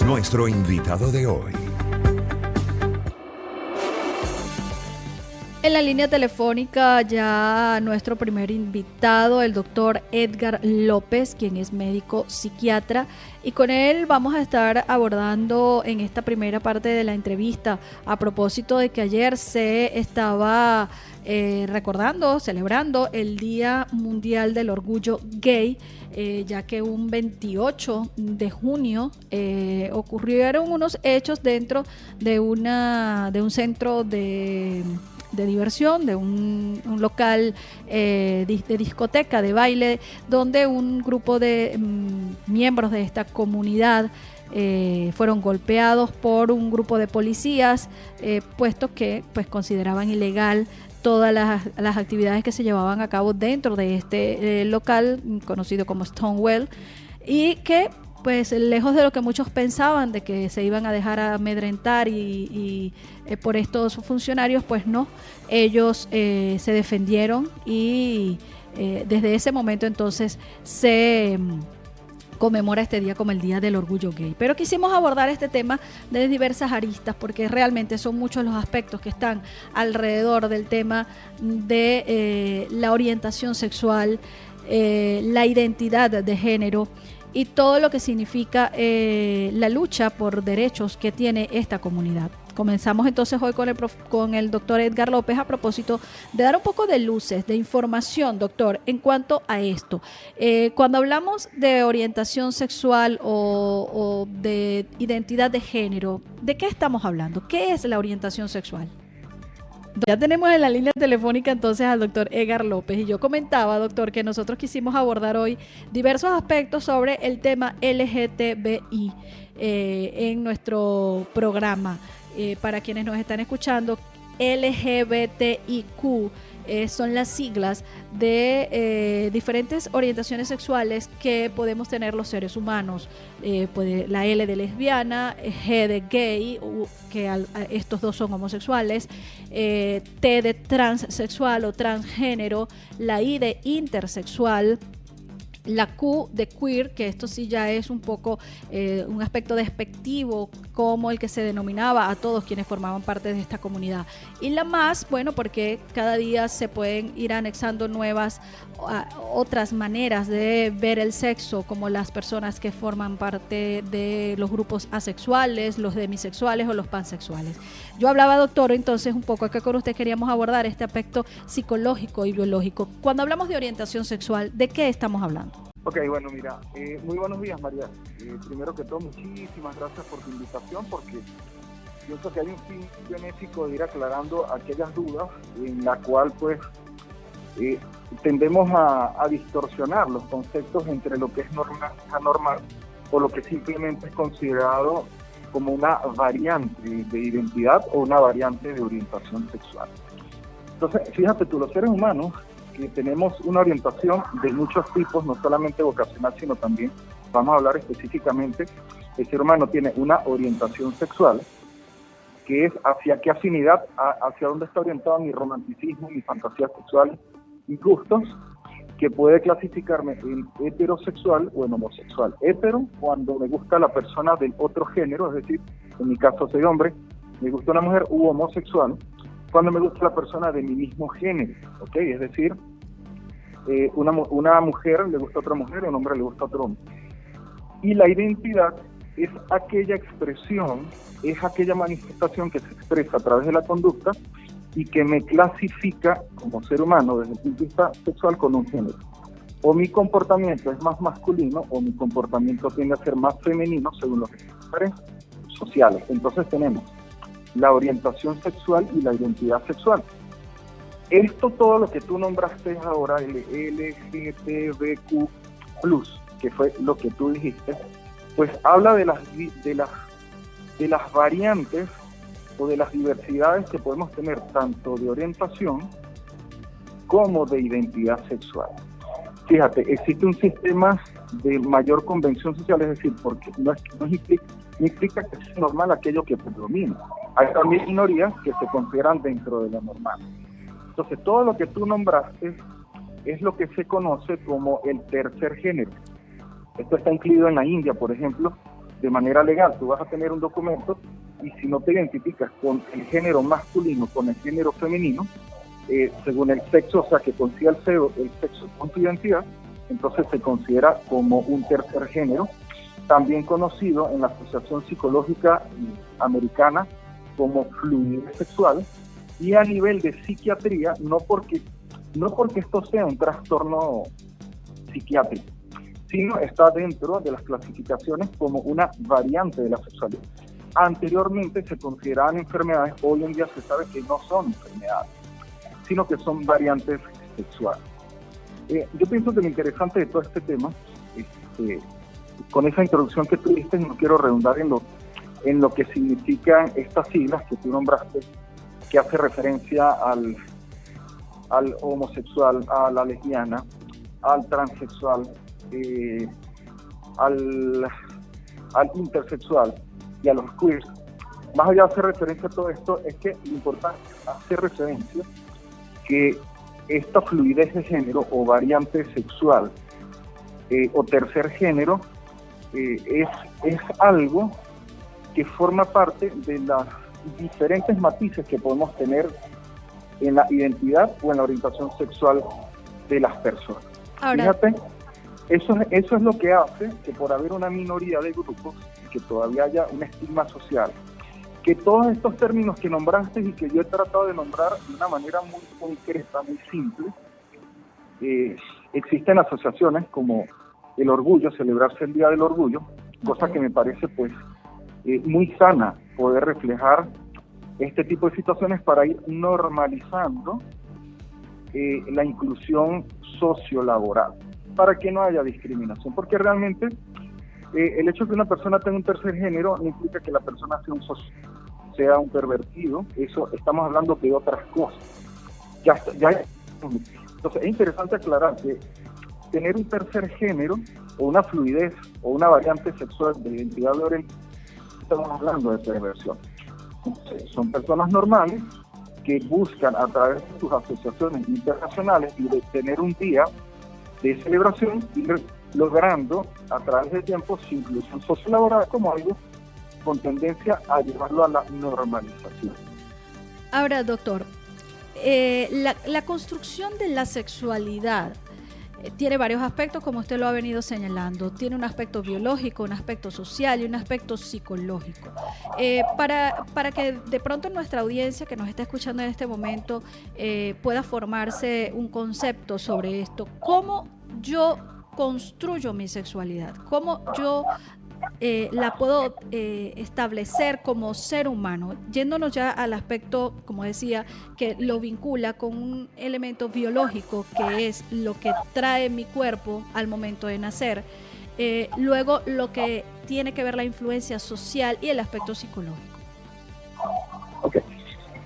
nuestro invitado de hoy. En la línea telefónica ya nuestro primer invitado, el doctor Edgar López, quien es médico psiquiatra, y con él vamos a estar abordando en esta primera parte de la entrevista a propósito de que ayer se estaba celebrando el Día Mundial del Orgullo Gay, ya que un 28 de junio ocurrieron unos hechos dentro de un centro de diversión, de un local de discoteca, de baile, donde un grupo de miembros de esta comunidad fueron golpeados por un grupo de policías, puesto que pues consideraban ilegal todas las actividades que se llevaban a cabo dentro de este local conocido como Stonewall, y que pues lejos de lo que muchos pensaban de que se iban a dejar amedrentar y por estos funcionarios, pues no, ellos se defendieron y desde ese momento entonces se conmemora este día como el Día del Orgullo Gay. Pero quisimos abordar este tema de diversas aristas porque realmente son muchos los aspectos que están alrededor del tema de la orientación sexual, la identidad de género y todo lo que significa la lucha por derechos que tiene esta comunidad. Comenzamos entonces hoy con el doctor Edgar López a propósito de dar un poco de luces, de información, doctor, en cuanto a esto. Cuando hablamos de orientación sexual o de identidad de género, ¿de qué estamos hablando? ¿Qué es la orientación sexual? Ya tenemos en la línea telefónica entonces al doctor Edgar López, y yo comentaba, doctor, que nosotros quisimos abordar hoy diversos aspectos sobre el tema LGTBI en nuestro programa. Para quienes nos están escuchando, LGBTIQ son las siglas de diferentes orientaciones sexuales que podemos tener los seres humanos. La L de lesbiana, G de gay, estos dos son homosexuales, T de transexual o transgénero, la I de intersexual, la Q de queer, que esto sí ya es un poco un aspecto despectivo, como el que se denominaba a todos quienes formaban parte de esta comunidad. Y la más, bueno, porque cada día se pueden ir anexando nuevas otras maneras de ver el sexo, como las personas que forman parte de los grupos asexuales, los demisexuales o los pansexuales. Yo hablaba, doctor, entonces un poco acá con usted queríamos abordar este aspecto psicológico y biológico. Cuando hablamos de orientación sexual, ¿de qué estamos hablando? Ok, bueno, mira, muy buenos días, María. Primero que todo, muchísimas gracias por tu invitación, porque pienso que hay un fin benéfico de ir aclarando aquellas dudas en la cual, pues, tendemos a distorsionar los conceptos entre lo que es normal y anormal, o lo que simplemente es considerado como una variante de identidad o una variante de orientación sexual. Entonces, fíjate tú, los seres humanos que tenemos una orientación de muchos tipos, no solamente vocacional, sino también, vamos a hablar específicamente, el ser humano tiene una orientación sexual, que es hacia qué afinidad, hacia dónde está orientado mi romanticismo, mi fantasía sexual y gustos, que puede clasificarme en heterosexual o en homosexual. Hetero, cuando me gusta la persona del otro género, es decir, en mi caso soy hombre, me gusta una mujer, u homosexual, cuando me gusta la persona de mi mismo género, ¿ok? Es decir, una mujer le gusta a otra mujer, un hombre le gusta a otro hombre. Y la identidad es aquella expresión, es aquella manifestación que se expresa a través de la conducta y que me clasifica como ser humano desde el punto de vista sexual con un género. O mi comportamiento es más masculino o mi comportamiento tiende a ser más femenino según los estándares sociales. Entonces tenemos la orientación sexual y la identidad sexual. Esto, todo lo que tú nombraste ahora, el LGTBQ+, que fue lo que tú dijiste, pues habla de las variantes o de las diversidades que podemos tener tanto de orientación como de identidad sexual. Fíjate, existe un sistema de mayor convención social, es decir, porque no implica que sea normal aquello que predomina. Hay también minorías que se consideran dentro de lo normal. Entonces, todo lo que tú nombraste es lo que se conoce como el tercer género. Esto está incluido en la India, por ejemplo, de manera legal. Tú vas a tener un documento y si no te identificas con el género masculino, con el género femenino, según el sexo, o sea, que coincida el sexo con tu identidad, entonces se considera como un tercer género, también conocido en la Asociación Psicológica Americana como fluidez sexual, y a nivel de psiquiatría, no porque esto sea un trastorno psiquiátrico, sino está dentro de las clasificaciones como una variante de la sexualidad. Anteriormente se consideraban enfermedades, hoy en día se sabe que no son enfermedades, sino que son variantes sexuales. Yo pienso que lo interesante de todo este tema, con esa introducción que tuviste, no quiero redundar en lo que significan estas siglas que tú nombraste, que hace referencia al homosexual, a la lesbiana, al transexual, al intersexual y a los queers. Más allá de hacer referencia a todo esto, es que lo importante es hacer referencia que esta fluidez de género o variante sexual o tercer género es algo que forma parte de las diferentes matices que podemos tener en la identidad o en la orientación sexual de las personas. Ahora, fíjate, eso es lo que hace que por haber una minoría de grupos, que todavía haya un estigma social, que todos estos términos que nombraste y que yo he tratado de nombrar de una manera muy concreta, muy simple, existen asociaciones como el orgullo, celebrarse el Día del Orgullo, cosa que me parece pues muy sana poder reflejar este tipo de situaciones para ir normalizando la inclusión sociolaboral, para que no haya discriminación, porque realmente el hecho de que una persona tenga un tercer género no implica que la persona sea un pervertido, eso estamos hablando de otras cosas. Entonces es interesante aclarar que tener un tercer género o una fluidez o una variante sexual de identidad de orientación, estamos hablando de perversión. Entonces, son personas normales que buscan a través de sus asociaciones internacionales y de tener un día de celebración ir logrando a través del tiempo su inclusión sociolaboral como algo con tendencia a llevarlo a la normalización. Ahora, doctor, la construcción de la sexualidad tiene varios aspectos, como usted lo ha venido señalando. Tiene un aspecto biológico, un aspecto social y un aspecto psicológico. Para que de pronto nuestra audiencia que nos está escuchando en este momento pueda formarse un concepto sobre esto, ¿cómo yo construyo mi sexualidad? ¿Cómo yo la puedo establecer como ser humano? Yéndonos ya al aspecto, como decía, que lo vincula con un elemento biológico que es lo que trae mi cuerpo al momento de nacer, luego lo que tiene que ver la influencia social y el aspecto psicológico. Ok,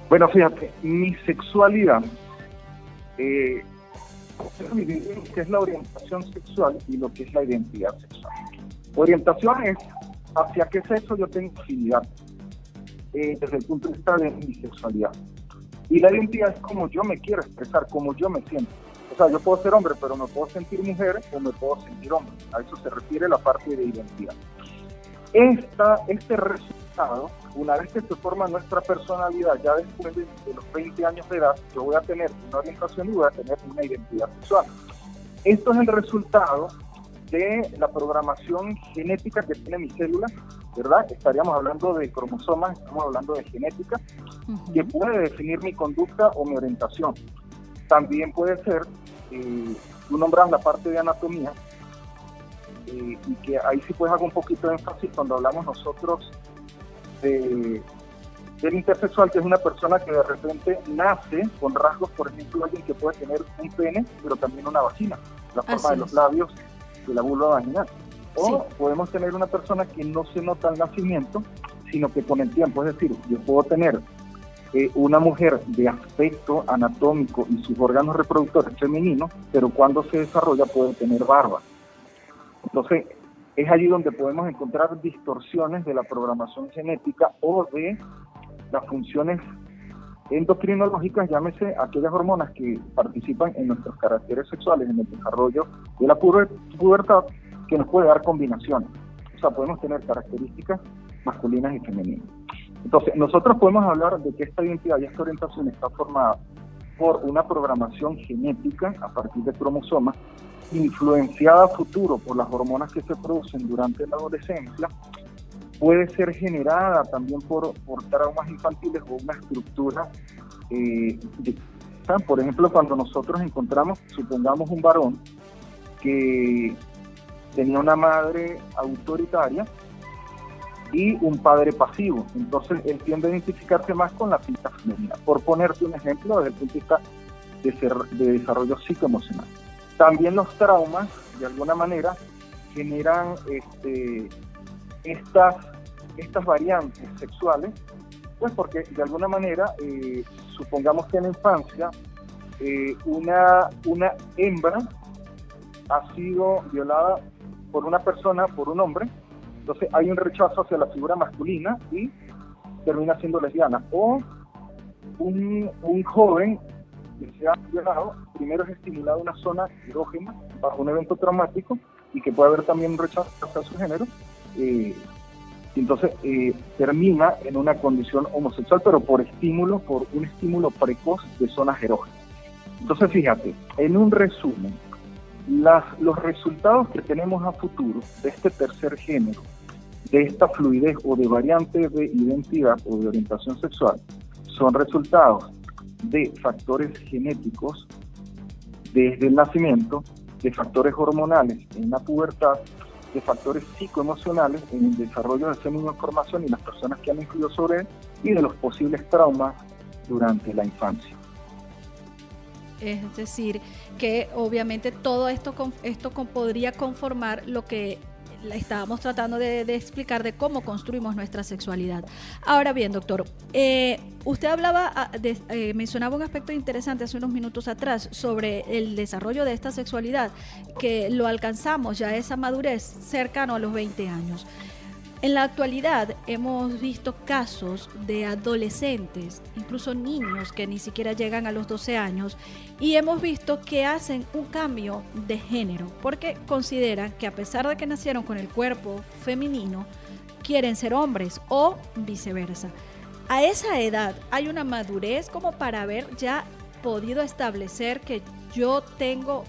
bueno, fíjate, mi sexualidad que es la orientación sexual y lo que es la identidad sexual. Orientación es hacia qué sexo yo tengo afinidad desde el punto de vista de mi sexualidad. Y la identidad es como yo me quiero expresar, como yo me siento. O sea, yo puedo ser hombre, pero me puedo sentir mujer o me puedo sentir hombre. A eso se refiere la parte de identidad. Este resultado, una vez que se forma nuestra personalidad, ya después de los 20 años de edad, yo voy a tener una orientación y voy a tener una identidad sexual. Esto es el resultado de la programación genética que tiene mi célula, ¿verdad? Estaríamos hablando de cromosomas, estamos hablando de genética, que puede definir mi conducta o mi orientación. También puede ser, tú nombras la parte de anatomía, y que ahí sí pues hago un poquito de énfasis cuando hablamos nosotros del intersexual, que es una persona que de repente nace con rasgos, por ejemplo, alguien que puede tener un pene, pero también una vagina, la forma de los labios, de la vulva vaginal. O podemos tener una persona que no se nota al nacimiento, sino que con el tiempo, es decir, yo puedo tener una mujer de aspecto anatómico y sus órganos reproductores femeninos, pero cuando se desarrolla puede tener barba. Entonces, es allí donde podemos encontrar distorsiones de la programación genética o de las funciones endocrinológicas, llámese aquellas hormonas que participan en nuestros caracteres sexuales, en el desarrollo de la pubertad, que nos puede dar combinaciones. O sea, podemos tener características masculinas y femeninas. Entonces, nosotros podemos hablar de que esta identidad y esta orientación está formada por una programación genética a partir de cromosomas, influenciada a futuro por las hormonas que se producen durante la adolescencia, puede ser generada también por traumas infantiles o una estructura por ejemplo, cuando nosotros encontramos, supongamos un varón que tenía una madre autoritaria y un padre pasivo, entonces él tiende a identificarse más con la figura femenina, por ponerte un ejemplo desde el punto de vista de desarrollo psicoemocional. También los traumas, de alguna manera, generan estas variantes sexuales, pues porque de alguna manera, supongamos que en la infancia una hembra ha sido violada por una persona, por un hombre, entonces hay un rechazo hacia la figura masculina y termina siendo lesbiana. O un joven que se ha violado, primero es estimulado una zona erógena bajo un evento traumático y que puede haber también un rechazo hacia su género, entonces termina en una condición homosexual, pero por un estímulo precoz de zonas erógenas. Entonces fíjate, en un resumen, los resultados que tenemos a futuro de este tercer género, de esta fluidez o de variante de identidad o de orientación sexual, son resultados de factores genéticos desde el nacimiento, de factores hormonales en la pubertad, de factores psicoemocionales en el desarrollo de ese niño en formación y las personas que han influido sobre él, y de los posibles traumas durante la infancia. Es decir, que obviamente todo esto podría conformar lo que estábamos tratando de explicar de cómo construimos nuestra sexualidad. Ahora bien, doctor, usted mencionaba un aspecto interesante hace unos minutos atrás sobre el desarrollo de esta sexualidad, que lo alcanzamos ya esa madurez cercano a los 20 años. En la actualidad hemos visto casos de adolescentes, incluso niños que ni siquiera llegan a los 12 años, y hemos visto que hacen un cambio de género porque consideran que a pesar de que nacieron con el cuerpo femenino, quieren ser hombres o viceversa. A esa edad hay una madurez como para haber ya podido establecer que yo tengo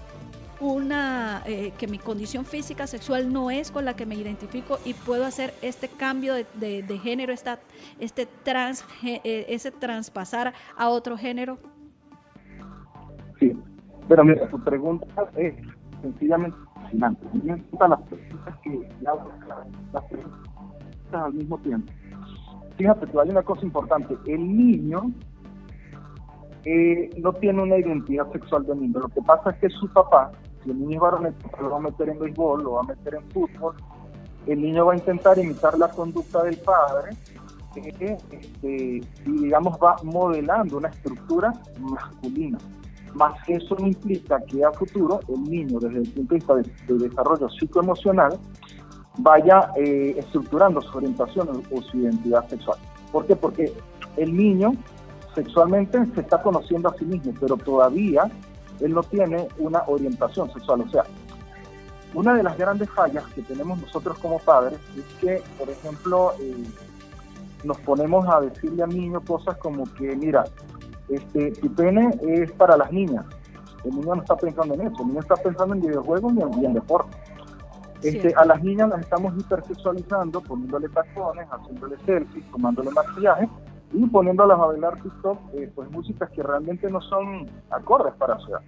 que mi condición física sexual no es con la que me identifico y puedo hacer este cambio de género, ese traspasar a otro género. Sí, pero mira, tu pregunta es sencillamente fascinante. Me gustan las preguntas que las preguntas al mismo tiempo. Fíjate que hay una cosa importante, el niño no tiene una identidad sexual de niño, lo que pasa es que su papá, si el niño es varón, lo va a meter en béisbol, lo va a meter en fútbol, el niño va a intentar imitar la conducta del padre, y digamos va modelando una estructura masculina. Más eso no implica que a futuro el niño, desde el punto de vista de desarrollo psicoemocional, vaya estructurando su orientación o su identidad sexual. ¿Por qué? Porque el niño sexualmente se está conociendo a sí mismo, pero todavía él no tiene una orientación sexual. O sea, una de las grandes fallas que tenemos nosotros como padres es que, por ejemplo, nos ponemos a decirle al niño cosas como que, mira, tu pene es para las niñas. El niño no está pensando en eso, el niño está pensando en videojuegos y en deporte. A las niñas las estamos hipersexualizando, poniéndole tacones, haciéndole selfies, tomándole maquillaje y poniéndolas a bailar TikTok, pues músicas que realmente no son acordes para su edad.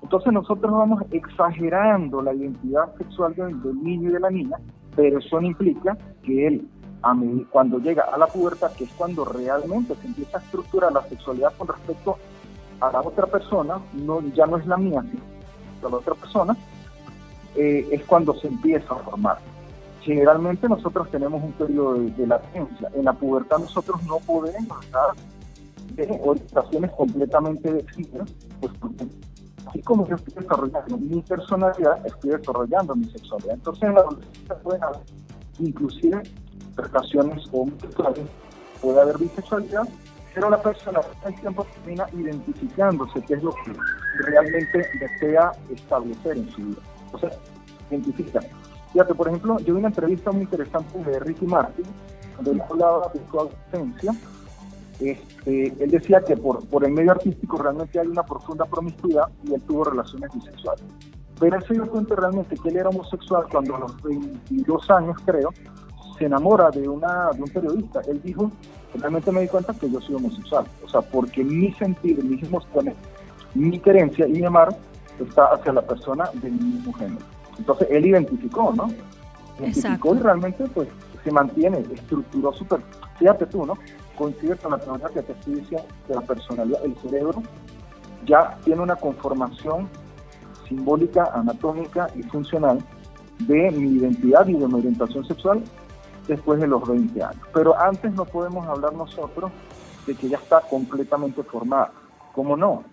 Entonces nosotros vamos exagerando la identidad sexual del niño y de la niña, pero eso no implica que él, cuando llega a la pubertad, que es cuando realmente se empieza a estructurar la sexualidad con respecto a la otra persona, ya no es la mía, sino la otra persona, es cuando se empieza a formar. Generalmente nosotros tenemos un periodo de latencia. En la pubertad nosotros no podemos dar de orientaciones completamente definidas, pues porque así como yo estoy desarrollando mi personalidad, estoy desarrollando mi sexualidad. Entonces en la adolescencia pueden haber inclusive relaciones homosexuales, puede haber bisexualidad, pero la persona al tiempo termina identificándose qué es lo que realmente desea establecer en su vida. Entonces, identifica Fíjate, por ejemplo, yo vi una entrevista muy interesante de Ricky Martin, donde él hablaba de su adolescencia. Él decía que por el medio artístico realmente hay una profunda promiscuidad y él tuvo relaciones bisexuales. Pero él se dio cuenta realmente que él era homosexual cuando a los 22 años, creo, se enamora de un periodista. Él dijo, realmente me di cuenta que yo soy homosexual. O sea, porque mi sentir, mis emociones, mi querencia y mi amar está hacia la persona del mismo género. Entonces él identificó, ¿no? Identificó. Exacto. Y realmente pues se mantiene, estructuró súper. Fíjate tú, ¿no? Coincide con la teoría que te estoy diciendo de la personalidad. El cerebro ya tiene una conformación simbólica, anatómica y funcional de mi identidad y de mi orientación sexual después de los 20 años. Pero antes no podemos hablar nosotros de que ya está completamente formada. ¿Cómo no?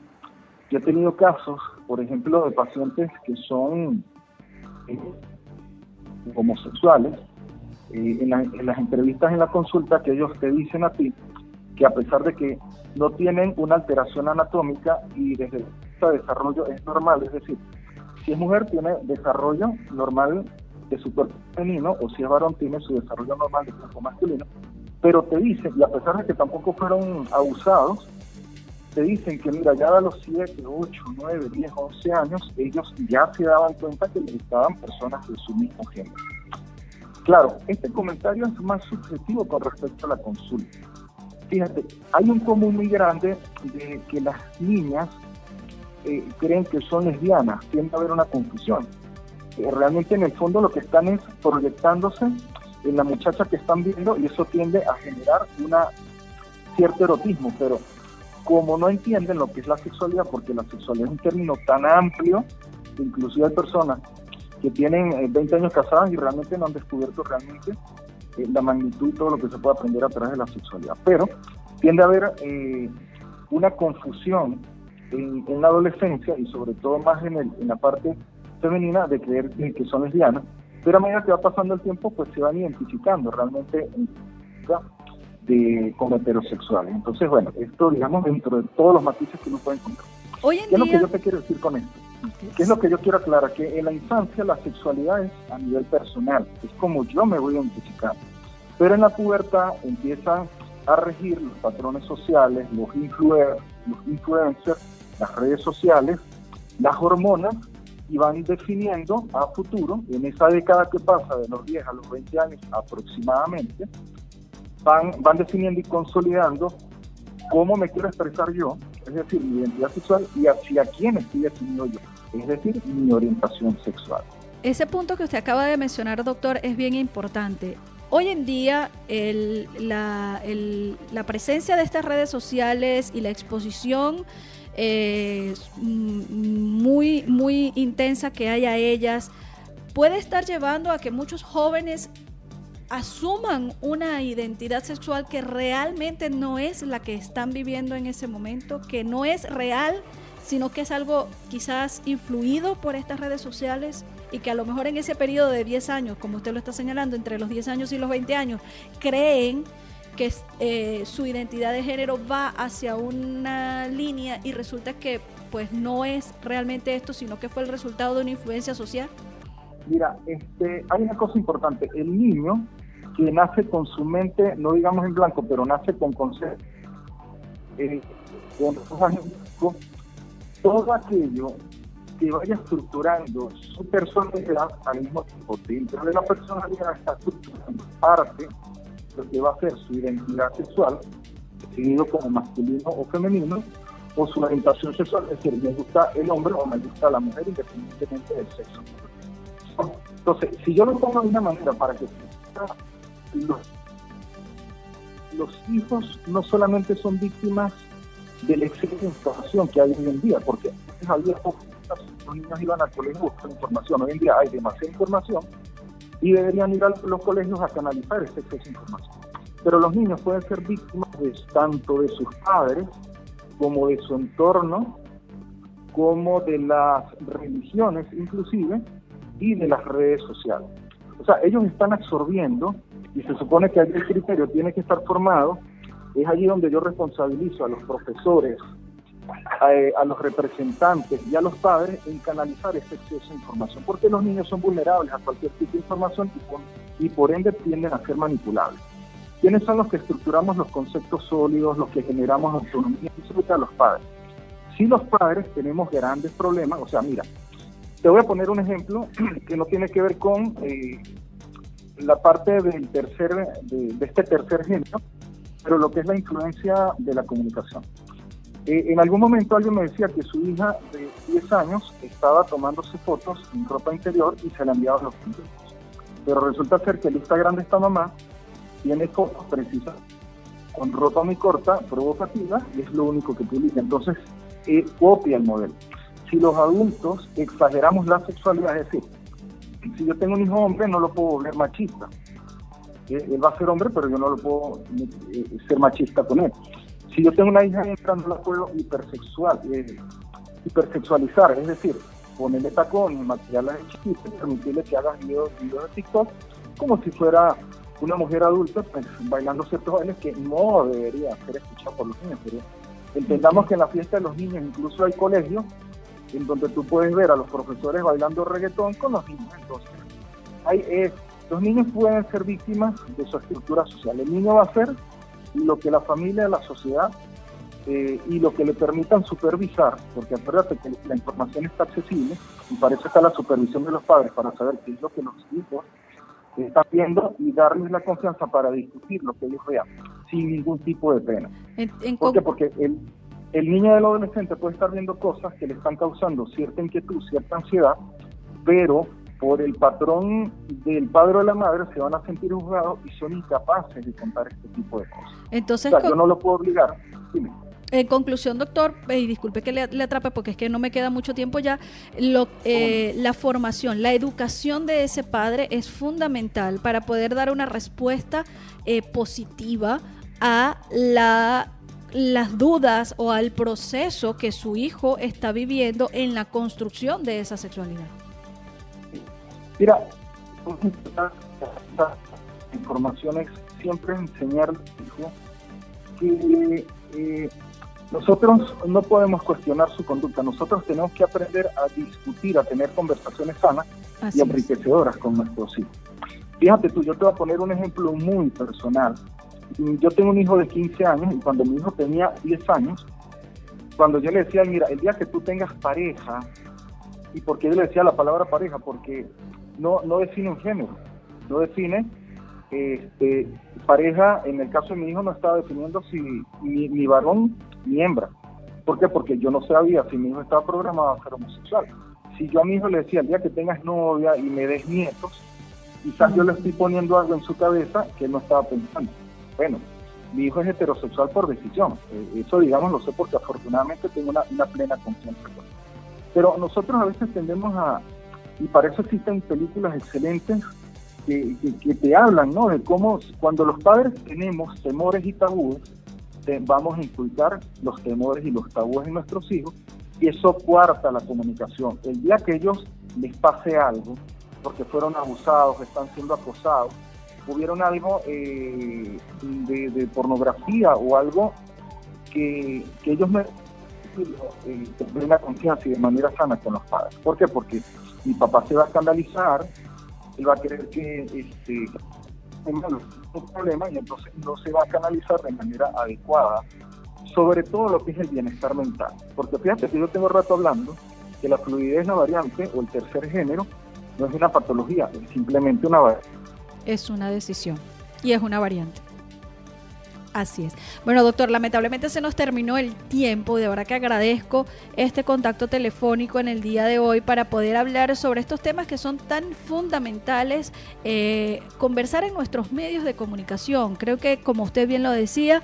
Yo he tenido casos, por ejemplo, de pacientes que son homosexuales, en las entrevistas en la consulta, que ellos te dicen a ti que a pesar de que no tienen una alteración anatómica y desde el punto de desarrollo es normal, es decir, si es mujer tiene desarrollo normal de su cuerpo femenino, o si es varón tiene su desarrollo normal de cuerpo masculino, pero te dicen, y a pesar de que tampoco fueron abusados, te dicen que mira, ya a los 7, 8, 9, 10, 11 años, ellos ya se daban cuenta que les gustaban personas de su mismo género. Claro, este comentario es más subjetivo con respecto a la consulta. Fíjate, hay un común muy grande de que las niñas creen que son lesbianas, tiende a haber una confusión. Realmente en el fondo lo que están es proyectándose en la muchacha que están viendo y eso tiende a generar cierto erotismo, pero como no entienden lo que es la sexualidad, porque la sexualidad es un término tan amplio, inclusive hay personas que tienen 20 años casadas y realmente no han descubierto realmente la magnitud y todo lo que se puede aprender a través de la sexualidad. Pero tiende a haber una confusión en la adolescencia y sobre todo más en la parte femenina de creer que son lesbianas, pero a medida que va pasando el tiempo pues se van identificando realmente como heterosexuales. Entonces, bueno, esto digamos dentro de todos los matices que uno puede encontrar. Hoy en ¿Qué es día... lo que yo te quiero decir con esto? Okay. ¿Qué es lo que yo quiero aclarar? Que en la infancia la sexualidad es a nivel personal, es como yo me voy a identificar. Pero en la pubertad empiezan a regir los patrones sociales, los influencers, las redes sociales, las hormonas, y van definiendo a futuro, en esa década que pasa de los 10 a los 20 años aproximadamente, van definiendo y consolidando cómo me quiero expresar yo, es decir, mi identidad sexual y hacia quién estoy definido yo, es decir, mi orientación sexual. Ese punto que usted acaba de mencionar, doctor, es bien importante. Hoy en día la presencia de estas redes sociales y la exposición muy, muy intensa que hay a ellas puede estar llevando a que muchos jóvenes asuman una identidad sexual que realmente no es la que están viviendo en ese momento, que no es real, sino que es algo quizás influido por estas redes sociales y que a lo mejor en ese periodo de 10 años, como usted lo está señalando, entre los 10 años y los 20 años, creen que su identidad de género va hacia una línea y resulta que pues no es realmente esto, sino que fue el resultado de una influencia social. Mira, hay una cosa importante, el niño que nace con su mente, no digamos en blanco, pero nace con concepto, todo aquello que vaya estructurando su personalidad al mismo tiempo. Dentro de la personalidad está estructurando parte de lo que va a ser su identidad sexual, definido como masculino o femenino, o su orientación sexual, es decir, me gusta el hombre o me gusta la mujer independientemente del sexo. Entonces, si yo lo pongo de una manera para que los hijos no solamente son víctimas del exceso de información que hay hoy en día, porque había los niños iban al colegio buscando información, hoy en día hay demasiada información y deberían ir a los colegios a canalizar ese exceso de información. Pero los niños pueden ser víctimas tanto de sus padres como de su entorno, como de las religiones inclusive, y de las redes sociales. O sea, ellos están absorbiendo, y se supone que allí el criterio tiene que estar formado, es allí donde yo responsabilizo a los profesores, a los representantes y a los padres en canalizar ese exceso de información, porque los niños son vulnerables a cualquier tipo de información y por ende tienden a ser manipulables. ¿Quiénes son los que estructuramos los conceptos sólidos, los que generamos autonomía? Eso a los padres. Si los padres tenemos grandes problemas, o sea, mira, te voy a poner un ejemplo que no tiene que ver con la parte de este tercer género, pero lo que es la influencia de la comunicación. En algún momento alguien me decía que su hija de 10 años estaba tomándose fotos en ropa interior y se la enviaba a los niños. Pero resulta ser que el Instagram de esta mamá tiene fotos precisas con ropa muy corta, provocativa, y es lo único que publica. Entonces, copia el modelo. Si los adultos exageramos la sexualidad, es decir, si yo tengo un hijo hombre, no lo puedo volver machista. Él va a ser hombre, pero yo no lo puedo ser machista con él. Si yo tengo una hija hembra, no la puedo hipersexualizar, es decir, ponerle tacón, maquillarla de chiquita y permitirle que haga videos de TikTok como si fuera una mujer adulta, pues, bailando ciertos bailes que no debería ser escuchado por los niños. Pero entendamos que en la fiesta de los niños incluso hay colegios en donde tú puedes ver a los profesores bailando reggaetón con los niños. Entonces, los niños pueden ser víctimas de su estructura social. El niño va a hacer lo que la familia, la sociedad y lo que le permitan supervisar, porque acuérdate que la información está accesible y para eso está la supervisión de los padres, para saber qué es lo que los hijos están viendo y darles la confianza para discutir lo que ellos vean, sin ningún tipo de pena. ¿Por qué? Porque el niño y el adolescente puede estar viendo cosas que le están causando cierta inquietud, cierta ansiedad, pero por el patrón del padre o la madre se van a sentir juzgados y son incapaces de contar este tipo de cosas. Entonces, yo no lo puedo obligar. Dime. En conclusión, doctor, y disculpe que le atrape porque es que no me queda mucho tiempo ya, la formación, la educación de ese padre es fundamental para poder dar una respuesta positiva a las dudas o al proceso que su hijo está viviendo en la construcción de esa sexualidad. Mira, la información es siempre enseñar al hijo que nosotros no podemos cuestionar su conducta, nosotros tenemos que aprender a discutir, a tener conversaciones sanas y enriquecedoras con nuestros hijos. Fíjate tú, yo te voy a poner un ejemplo muy personal. Yo tengo un hijo de 15 años y cuando mi hijo tenía 10 años, cuando yo le decía, mira, el día que tú tengas pareja, ¿y por qué yo le decía la palabra pareja? Porque no define un género, no define pareja. En el caso de mi hijo no estaba definiendo si ni varón ni hembra. ¿Por qué? Porque yo no sabía si mi hijo estaba programado a ser homosexual. Si yo a mi hijo le decía, el día que tengas novia y me des nietos, quizás yo le estoy poniendo algo en su cabeza que él no estaba pensando. Bueno, mi hijo es heterosexual por decisión. Eso, digamos, lo sé porque afortunadamente tengo una plena confianza con él. Pero nosotros a veces tendemos y para eso existen películas excelentes que te hablan, ¿no? De cómo cuando los padres tenemos temores y tabúes, vamos a inculcar los temores y los tabúes en nuestros hijos y eso coarta la comunicación. El día que ellos les pase algo, porque fueron abusados, están siendo acosados, hubieron algo de pornografía o algo que ellos tengan confianza y de manera sana con los padres. ¿Por qué? Porque mi papá se va a escandalizar, él va a creer que tenga un problema y entonces no se va a canalizar de manera adecuada, sobre todo lo que es el bienestar mental. Porque fíjate que yo tengo rato hablando que la fluidez, la variante o el tercer género no es una patología, es simplemente una variante. Es una decisión y es una variante. Así es. Bueno, doctor, lamentablemente se nos terminó el tiempo. De verdad que agradezco este contacto telefónico en el día de hoy para poder hablar sobre estos temas que son tan fundamentales, conversar en nuestros medios de comunicación. Creo que, como usted bien lo decía,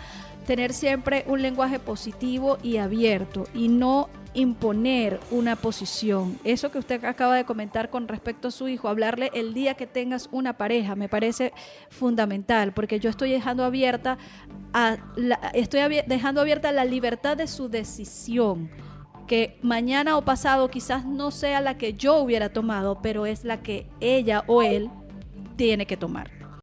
tener siempre un lenguaje positivo y abierto y no imponer una posición. Eso que usted acaba de comentar con respecto a su hijo, hablarle el día que tengas una pareja, me parece fundamental, porque yo estoy dejando abierta la libertad de su decisión, que mañana o pasado quizás no sea la que yo hubiera tomado, pero es la que ella o él tiene que tomar.